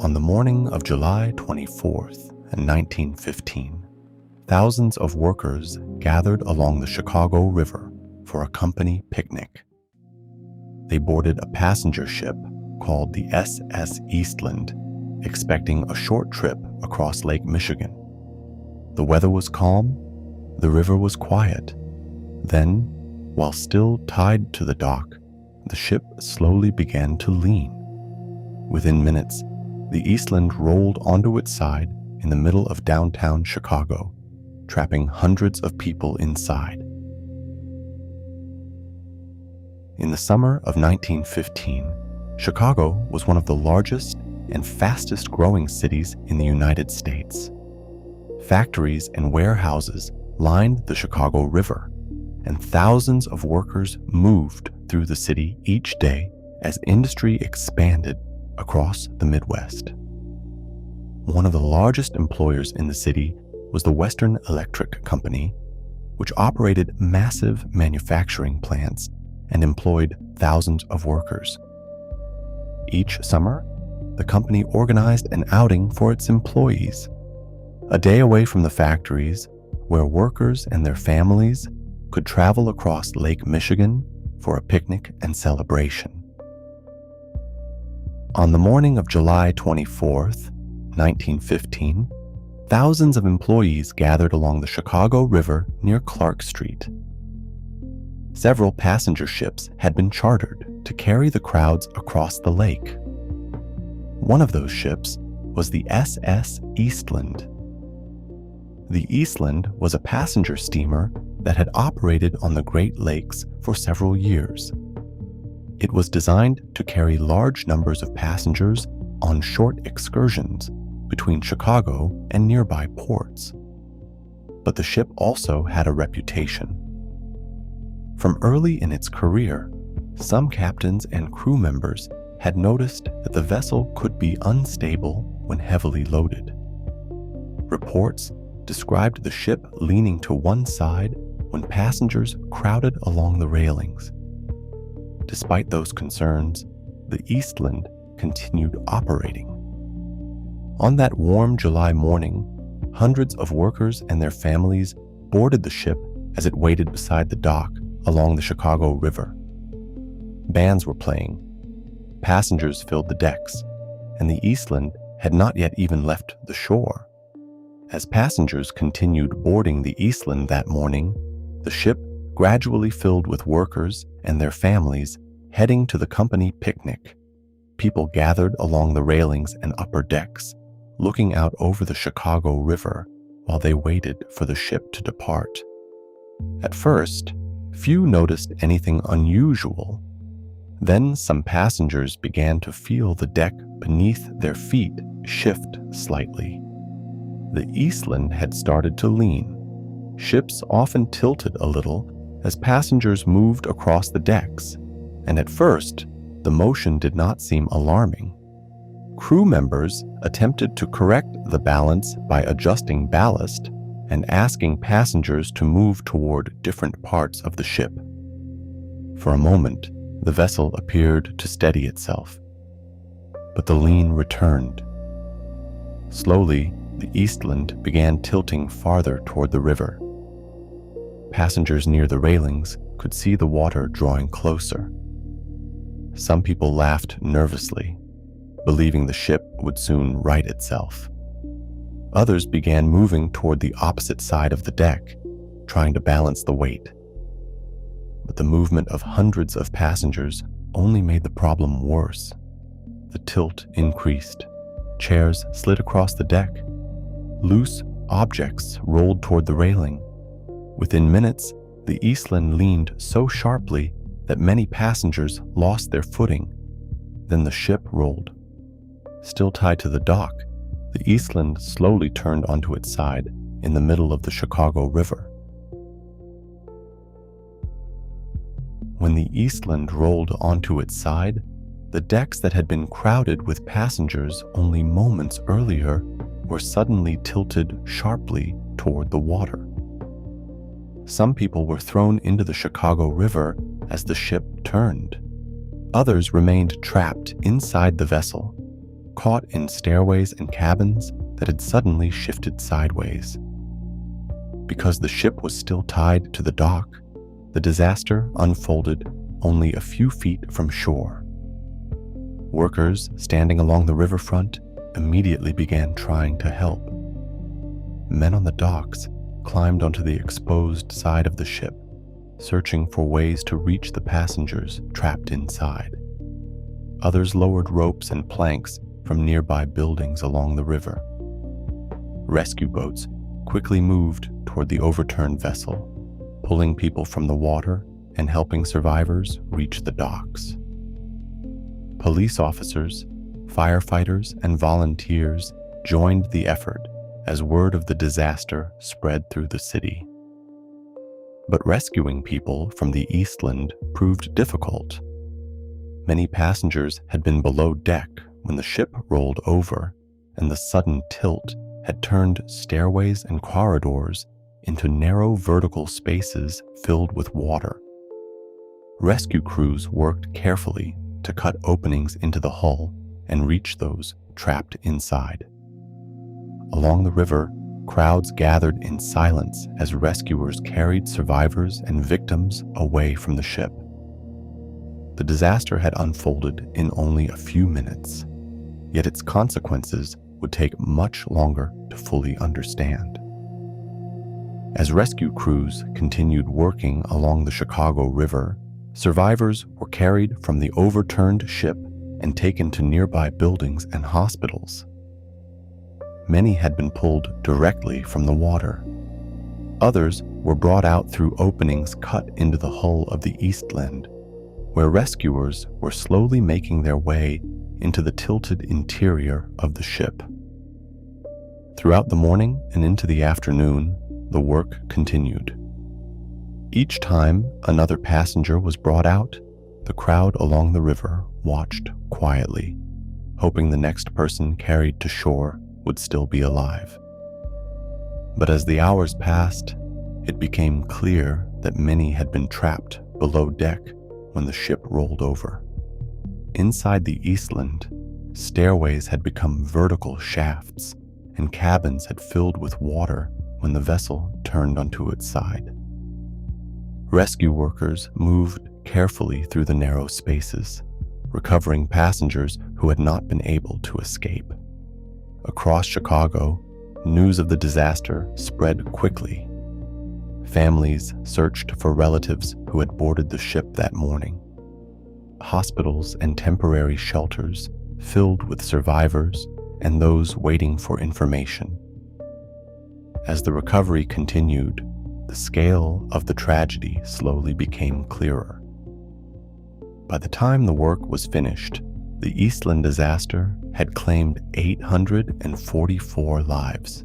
On the morning of July 24th, 1915, thousands of workers gathered along the Chicago River for a company picnic. They boarded a passenger ship called the SS Eastland, expecting a short trip across Lake Michigan. The weather was calm, the river was quiet. Then, while still tied to the dock, the ship slowly began to lean. Within minutes, the Eastland rolled onto its side in the middle of downtown Chicago, trapping hundreds of people inside. In the summer of 1915, Chicago was one of the largest and fastest growing cities in the United States. Factories and warehouses lined the Chicago River, and thousands of workers moved through the city each day as industry expanded across the Midwest. One of the largest employers in the city was the Western Electric Company, which operated massive manufacturing plants and employed thousands of workers. Each summer, the company organized an outing for its employees, a day away from the factories where workers and their families could travel across Lake Michigan for a picnic and celebration. On the morning of July 24th, 1915, thousands of employees gathered along the Chicago River near Clark Street. Several passenger ships had been chartered to carry the crowds across the lake. One of those ships was the SS Eastland. The Eastland was a passenger steamer that had operated on the Great Lakes for several years. It was designed to carry large numbers of passengers on short excursions between Chicago and nearby ports. But the ship also had a reputation. From early in its career, some captains and crew members had noticed that the vessel could be unstable when heavily loaded. Reports described the ship leaning to one side when passengers crowded along the railings. Despite those concerns, the Eastland continued operating. On that warm July morning, hundreds of workers and their families boarded the ship as it waited beside the dock along the Chicago River. Bands were playing, passengers filled the decks, and the Eastland had not yet even left the shore. As passengers continued boarding the Eastland that morning, the ship gradually filled with workers and their families heading to the company picnic. People gathered along the railings and upper decks, looking out over the Chicago River while they waited for the ship to depart. At first, few noticed anything unusual. Then some passengers began to feel the deck beneath their feet shift slightly. The Eastland had started to lean. Ships often tilted a little as passengers moved across the decks, and at first, the motion did not seem alarming. Crew members attempted to correct the balance by adjusting ballast and asking passengers to move toward different parts of the ship. For a moment, the vessel appeared to steady itself, but the lean returned. Slowly, the Eastland began tilting farther toward the river. Passengers near the railings could see the water drawing closer. Some people laughed nervously, believing the ship would soon right itself. Others began moving toward the opposite side of the deck, trying to balance the weight. But the movement of hundreds of passengers only made the problem worse. The tilt increased. Chairs slid across the deck. Loose objects rolled toward the railing. Within minutes, the Eastland leaned so sharply that many passengers lost their footing. Then the ship rolled. Still tied to the dock, the Eastland slowly turned onto its side in the middle of the Chicago River. When the Eastland rolled onto its side, the decks that had been crowded with passengers only moments earlier were suddenly tilted sharply toward the water. Some people were thrown into the Chicago River as the ship turned. Others remained trapped inside the vessel. caught in stairways and cabins that had suddenly shifted sideways. Because the ship was still tied to the dock, the disaster unfolded only a few feet from shore. Workers standing along the riverfront immediately began trying to help. Men on the docks climbed onto the exposed side of the ship, searching for ways to reach the passengers trapped inside. Others lowered ropes and planks from nearby buildings along the river. Rescue boats quickly moved toward the overturned vessel, pulling people from the water and helping survivors reach the docks. Police officers, firefighters, and volunteers joined the effort as word of the disaster spread through the city. But rescuing people from the Eastland proved difficult. Many passengers had been below deck when the ship rolled over, and the sudden tilt had turned stairways and corridors into narrow vertical spaces filled with water. Rescue crews worked carefully to cut openings into the hull and reach those trapped inside. Along the river, crowds gathered in silence as rescuers carried survivors and victims away from the ship. The disaster had unfolded in only a few minutes, yet its consequences would take much longer to fully understand. As rescue crews continued working along the Chicago River, survivors were carried from the overturned ship and taken to nearby buildings and hospitals. Many had been pulled directly from the water. Others were brought out through openings cut into the hull of the Eastland, where rescuers were slowly making their way into the tilted interior of the ship. Throughout the morning and into the afternoon, the work continued. Each time another passenger was brought out, the crowd along the river watched quietly, hoping the next person carried to shore would still be alive. But as the hours passed, it became clear that many had been trapped below deck when the ship rolled over. Inside the Eastland, stairways had become vertical shafts, and cabins had filled with water when the vessel turned onto its side. Rescue workers moved carefully through the narrow spaces, recovering passengers who had not been able to escape. Across Chicago, news of the disaster spread quickly. Families searched for relatives who had boarded the ship that morning. Hospitals and temporary shelters filled with survivors and those waiting for information. As the recovery continued, the scale of the tragedy slowly became clearer. By the time the work was finished, the Eastland disaster had claimed 844 lives.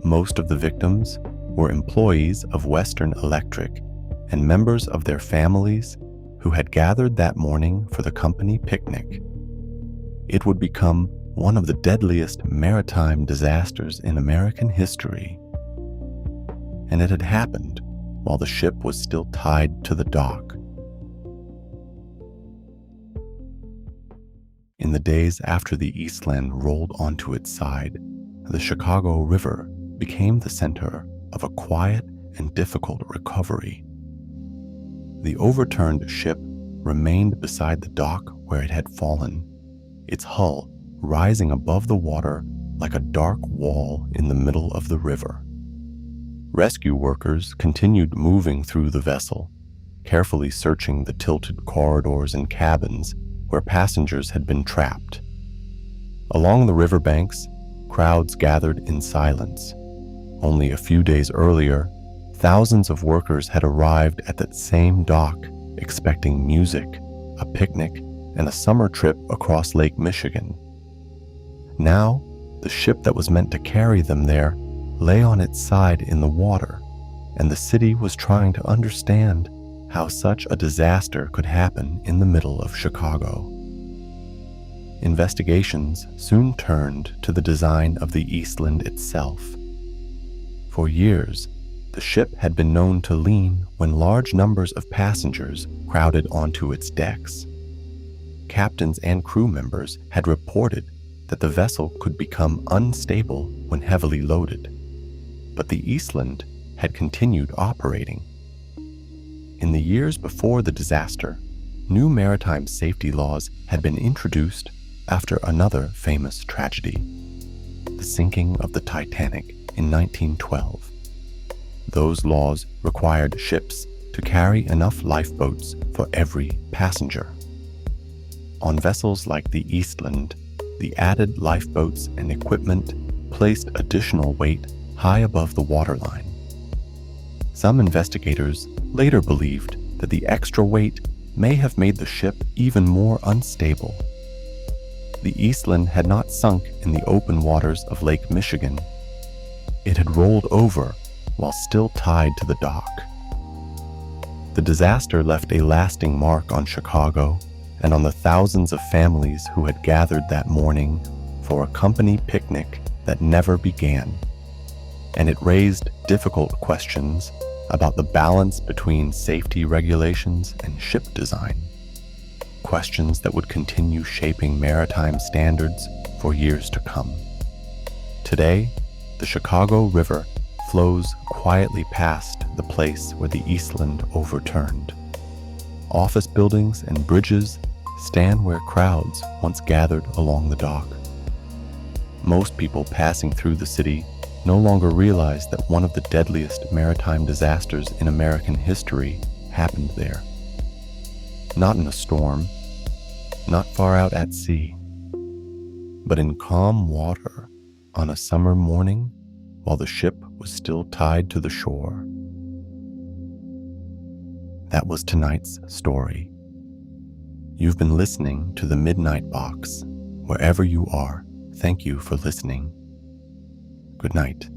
Most of the victims were employees of Western Electric and members of their families who had gathered that morning for the company picnic. It would become one of the deadliest maritime disasters in American history. And it had happened while the ship was still tied to the dock. In the days after the Eastland rolled onto its side, the Chicago River became the center of a quiet and difficult recovery. The overturned ship remained beside the dock where it had fallen, its hull rising above the water like a dark wall in the middle of the river. Rescue workers continued moving through the vessel, carefully searching the tilted corridors and cabins where passengers had been trapped. Along the riverbanks, crowds gathered in silence. Only a few days earlier, thousands of workers had arrived at that same dock, expecting music, a picnic, and a summer trip across Lake Michigan. Now, the ship that was meant to carry them there lay on its side in the water, and the city was trying to understand how such a disaster could happen in the middle of Chicago. Investigations soon turned to the design of the Eastland itself. For years, the ship had been known to lean when large numbers of passengers crowded onto its decks. Captains and crew members had reported that the vessel could become unstable when heavily loaded, but the Eastland had continued operating. In the years before the disaster, new maritime safety laws had been introduced after another famous tragedy, the sinking of the Titanic in 1912. Those laws required ships to carry enough lifeboats for every passenger. On vessels like the Eastland, the added lifeboats and equipment placed additional weight high above the waterline. Some investigators later believed that the extra weight may have made the ship even more unstable. The Eastland had not sunk in the open waters of Lake Michigan. It had rolled over while still tied to the dock. The disaster left a lasting mark on Chicago and on the thousands of families who had gathered that morning for a company picnic that never began. And it raised difficult questions about the balance between safety regulations and ship design, questions that would continue shaping maritime standards for years to come. Today, the Chicago River flows quietly past the place where the Eastland overturned. Office buildings and bridges stand where crowds once gathered along the dock. Most people passing through the city no longer realize that one of the deadliest maritime disasters in American history happened there. Not in a storm, not far out at sea, but in calm water on a summer morning while the ship was still tied to the shore. That was tonight's story. You've been listening to The Midnight Box. Wherever you are, thank you for listening. Good night.